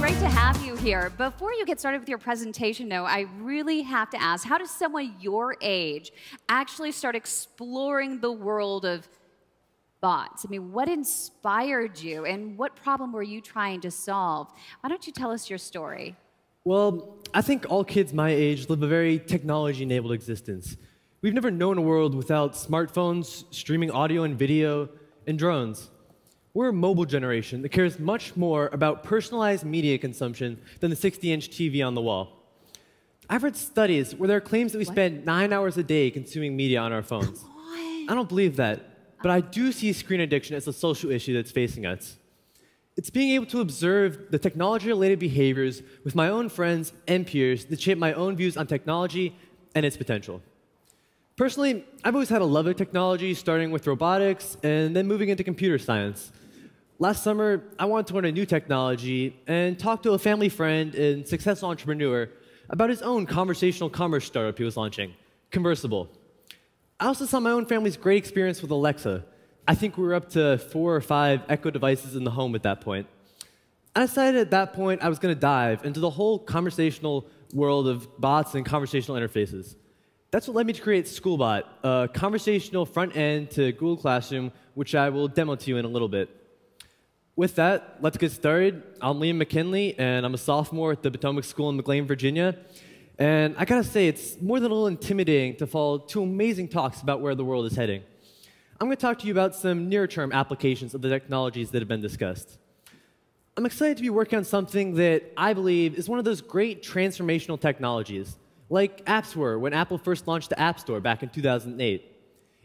great to have you here. Before you get started with your presentation, though, I really have to ask, how does someone your age actually start exploring the world of bots? I mean, what inspired you, and what problem were you trying to solve? Why don't you tell us your story? Well, I think all kids my age live a very technology-enabled existence. We've never known a world without smartphones, streaming audio and video, and drones. We're a mobile generation that cares much more about personalized media consumption than the 60-inch TV on the wall. I've read studies where there are claims that we spend 9 hours a day consuming media on our phones. I don't believe that, but I do see screen addiction as a social issue that's facing us. It's being able to observe the technology-related behaviors with my own friends and peers that shape my own views on technology and its potential. Personally, I've always had a love of technology, starting with robotics and then moving into computer science. Last summer, I wanted to learn a new technology and talk to a family friend and successful entrepreneur about his own conversational commerce startup he was launching, Conversable. I also saw my own family's great experience with Alexa. I think we were up to 4 or 5 Echo devices in the home at that point. I decided at that point I was going to dive into the whole conversational world of bots and conversational interfaces. That's what led me to create Skoolbot, a conversational front end to Google Classroom, which I will demo to you in a little bit. With that, let's get started. I'm Liam McKinley, and I'm a sophomore at the Potomac School in McLean, Virginia. And I gotta say, it's more than a little intimidating to follow 2 amazing talks about where the world is heading. I'm going to talk to you about some near-term applications of the technologies that have been discussed. I'm excited to be working on something that I believe is one of those great transformational technologies, like apps were when Apple first launched the App Store back in 2008.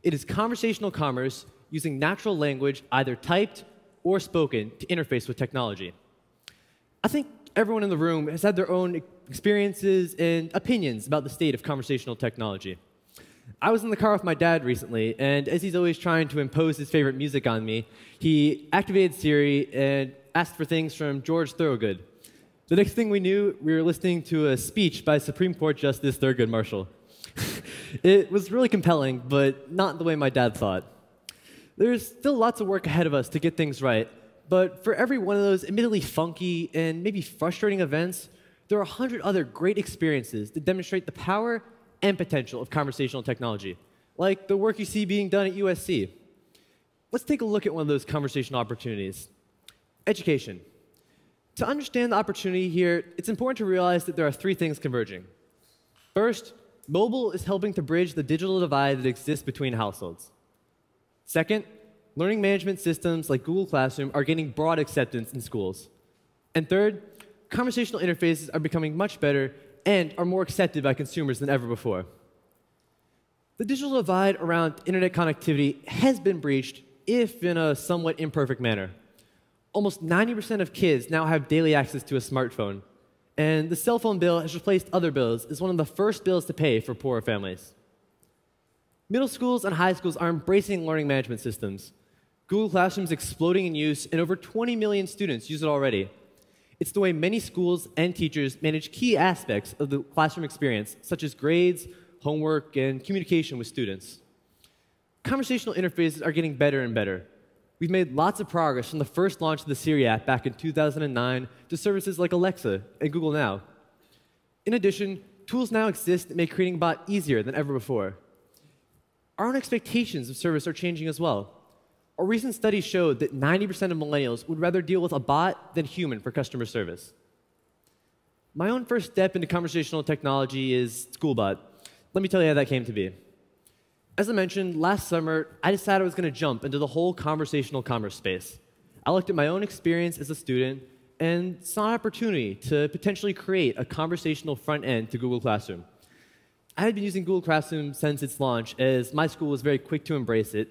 It is conversational commerce using natural language, either typed or spoken, to interface with technology. I think everyone in the room has had their own experiences and opinions about the state of conversational technology. I was in the car with my dad recently, and as he's always trying to impose his favorite music on me, he activated Siri and asked for things from George Thorogood. The next thing we knew, we were listening to a speech by Supreme Court Justice Thurgood Marshall. It was really compelling, but not the way my dad thought. There's still lots of work ahead of us to get things right, but for every one of those admittedly funky and maybe frustrating events, there are 100 other great experiences that demonstrate the power and potential of conversational technology, like the work you see being done at USC. Let's take a look at one of those conversational opportunities. Education. To understand the opportunity here, it's important to realize that there are 3 things converging. First, mobile is helping to bridge the digital divide that exists between households. Second, learning management systems like Google Classroom are gaining broad acceptance in schools. And third, conversational interfaces are becoming much better and are more accepted by consumers than ever before. The digital divide around internet connectivity has been breached, if in a somewhat imperfect manner. Almost 90% of kids now have daily access to a smartphone, and the cell phone bill has replaced other bills as one of the first bills to pay for poorer families. Middle schools and high schools are embracing learning management systems. Google Classroom is exploding in use, and over 20 million students use it already. It's the way many schools and teachers manage key aspects of the classroom experience, such as grades, homework, and communication with students. Conversational interfaces are getting better and better. We've made lots of progress from the first launch of the Siri app back in 2009 to services like Alexa and Google Now. In addition, tools now exist that make creating a bot easier than ever before. Our own expectations of service are changing as well. A recent study showed that 90% of millennials would rather deal with a bot than human for customer service. My own first step into conversational technology is Skoolbot. Let me tell you how that came to be. As I mentioned, last summer, I decided I was going to jump into the whole conversational commerce space. I looked at my own experience as a student and saw an opportunity to potentially create a conversational front end to Google Classroom. I had been using Google Classroom since its launch, as my school was very quick to embrace it,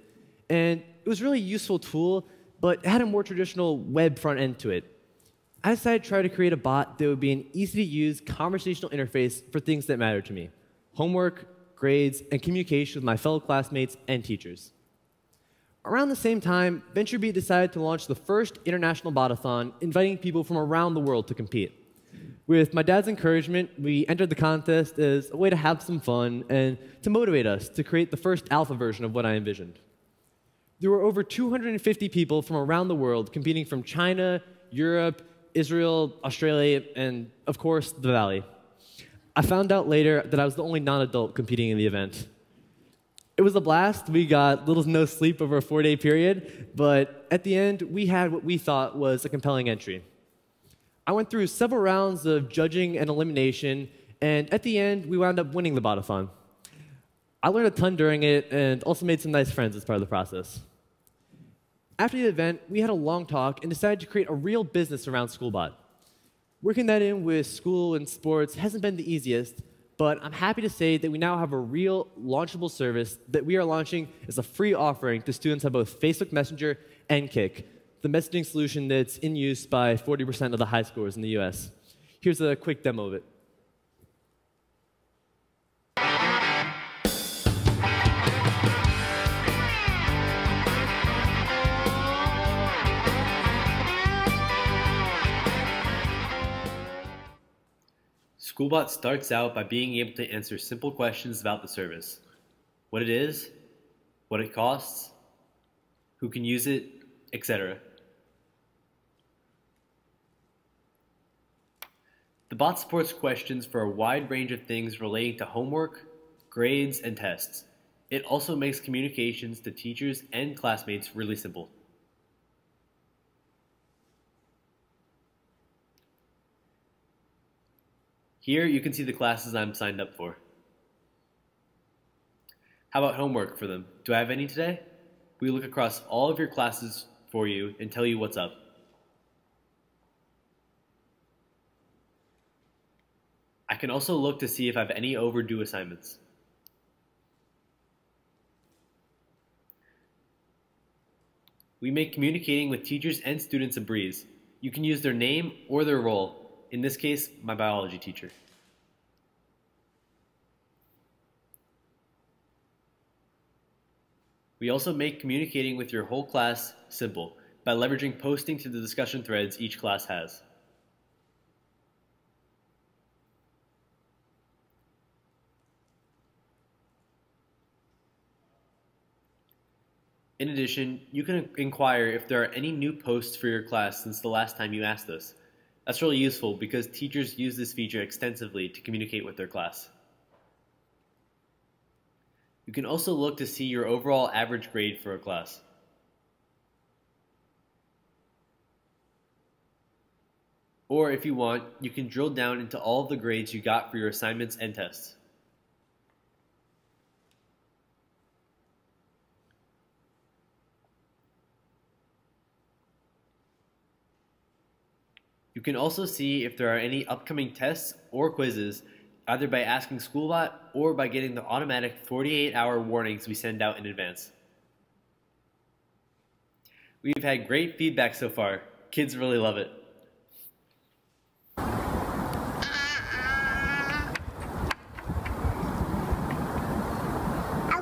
and it was a really useful tool, but it had a more traditional web front end to it. I decided to try to create a bot that would be an easy-to-use conversational interface for things that matter to me: homework, grades, and communication with my fellow classmates and teachers. Around the same time, VentureBeat decided to launch the first international botathon, inviting people from around the world to compete. With my dad's encouragement, we entered the contest as a way to have some fun and to motivate us to create the first alpha version of what I envisioned. There were over 250 people from around the world competing from China, Europe, Israel, Australia, and of course, the Valley. I found out later that I was the only non-adult competing in the event. It was a blast. We got little to no sleep over a 4-day period, but at the end, we had what we thought was a compelling entry. I went through several rounds of judging and elimination, and at the end, we wound up winning the botathon. I learned a ton during it and also made some nice friends as part of the process. After the event, we had a long talk and decided to create a real business around Skoolbot. Working that in with school and sports hasn't been the easiest, but I'm happy to say that we now have a real launchable service that we are launching as a free offering to students on both Facebook Messenger and Kik, the messaging solution that's in use by 40% of the high schoolers in the US. Here's a quick demo of it. Skoolbot starts out by being able to answer simple questions about the service. What it is, what it costs, who can use it, etc. The bot supports questions for a wide range of things relating to homework, grades, and tests. It also makes communications to teachers and classmates really simple. Here you can see the classes I'm signed up for. How about homework for them? Do I have any today? We look across all of your classes for you and tell you what's up. I can also look to see if I have any overdue assignments. We make communicating with teachers and students a breeze. You can use their name or their role. In this case, my biology teacher. We also make communicating with your whole class simple by leveraging posting to the discussion threads each class has. In addition, you can inquire if there are any new posts for your class since the last time you asked us. That's really useful because teachers use this feature extensively to communicate with their class. You can also look to see your overall average grade for a class. Or if you want, you can drill down into all of the grades you got for your assignments and tests. You can also see if there are any upcoming tests or quizzes, either by asking Skoolbot or by getting the automatic 48-hour warnings we send out in advance. We've had great feedback so far. Kids really love it. I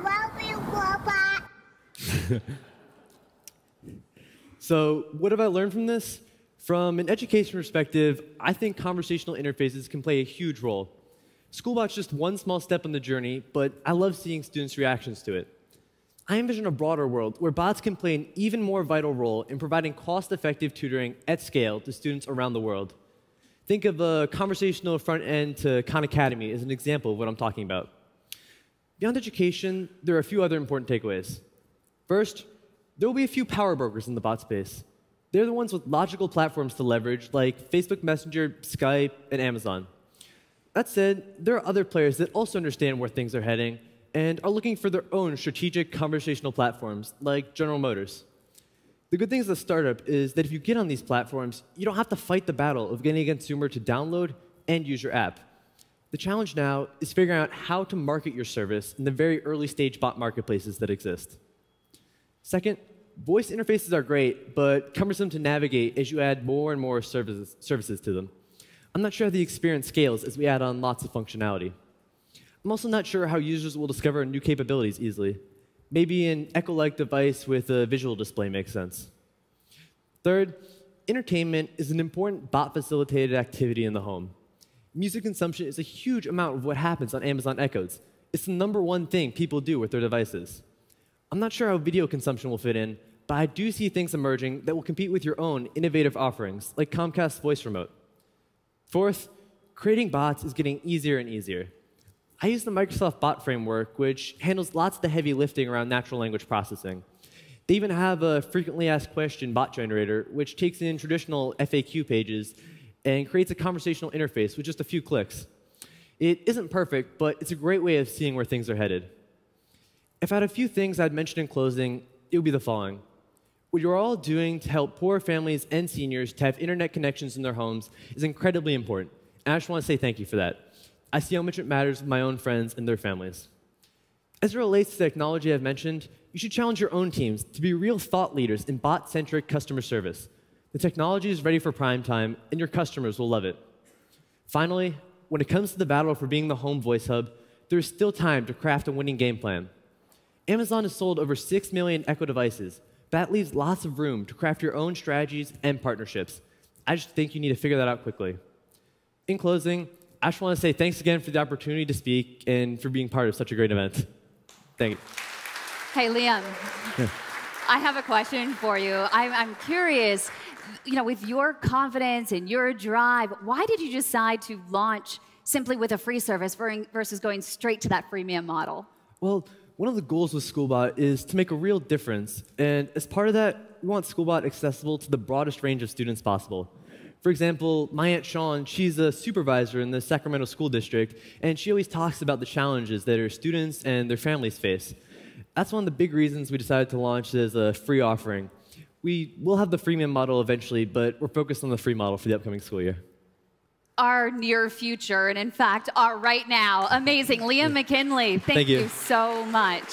love you, Skoolbot. So what have I learned from this? From an education perspective, I think conversational interfaces can play a huge role. Skoolbot's just one small step on the journey, but I love seeing students' reactions to it. I envision a broader world where bots can play an even more vital role in providing cost-effective tutoring at scale to students around the world. Think of a conversational front end to Khan Academy as an example of what I'm talking about. Beyond education, there are a few other important takeaways. First, there will be a few power brokers in the bot space. They're the ones with logical platforms to leverage, like Facebook Messenger, Skype, and Amazon. That said, there are other players that also understand where things are heading and are looking for their own strategic conversational platforms, like General Motors. The good thing as a startup is that if you get on these platforms, you don't have to fight the battle of getting a consumer to download and use your app. The challenge now is figuring out how to market your service in the very early stage bot marketplaces that exist. Second, voice interfaces are great, but cumbersome to navigate as you add more and more services to them. I'm not sure how the experience scales as we add on lots of functionality. I'm also not sure how users will discover new capabilities easily. Maybe an Echo-like device with a visual display makes sense. Third, entertainment is an important bot-facilitated activity in the home. Music consumption is a huge amount of what happens on Amazon Echoes. It's the #1 thing people do with their devices. I'm not sure how video consumption will fit in, but I do see things emerging that will compete with your own innovative offerings, like Comcast's Voice Remote. Fourth, creating bots is getting easier and easier. I use the Microsoft Bot Framework, which handles lots of the heavy lifting around natural language processing. They even have a frequently asked question bot generator, which takes in traditional FAQ pages and creates a conversational interface with just a few clicks. It isn't perfect, but it's a great way of seeing where things are headed. If I had a few things I'd mention in closing, it would be the following. What you're all doing to help poor families and seniors to have internet connections in their homes is incredibly important, and I just want to say thank you for that. I see how much it matters with my own friends and their families. As it relates to the technology I've mentioned, you should challenge your own teams to be real thought leaders in bot-centric customer service. The technology is ready for prime time, and your customers will love it. Finally, when it comes to the battle for being the home voice hub, there is still time to craft a winning game plan. Amazon has sold over 6 million Echo devices. That leaves lots of room to craft your own strategies and partnerships. I just think you need to figure that out quickly. In closing, I just want to say thanks again for the opportunity to speak and for being part of such a great event. Thank you. Hey, Liam. Yeah. I have a question for you. I'm curious, with your confidence and your drive, why did you decide to launch simply with a free service versus going straight to that freemium model? Well, one of the goals with Skoolbot is to make a real difference. And as part of that, we want Skoolbot accessible to the broadest range of students possible. For example, my Aunt Sean, she's a supervisor in the Sacramento School District, and she always talks about the challenges that her students and their families face. That's one of the big reasons we decided to launch it as a free offering. We will have the freemium model eventually, but we're focused on the free model for the upcoming school year. Our near future, and in fact, our right now. Amazing. Liam McKinley, thank you so much.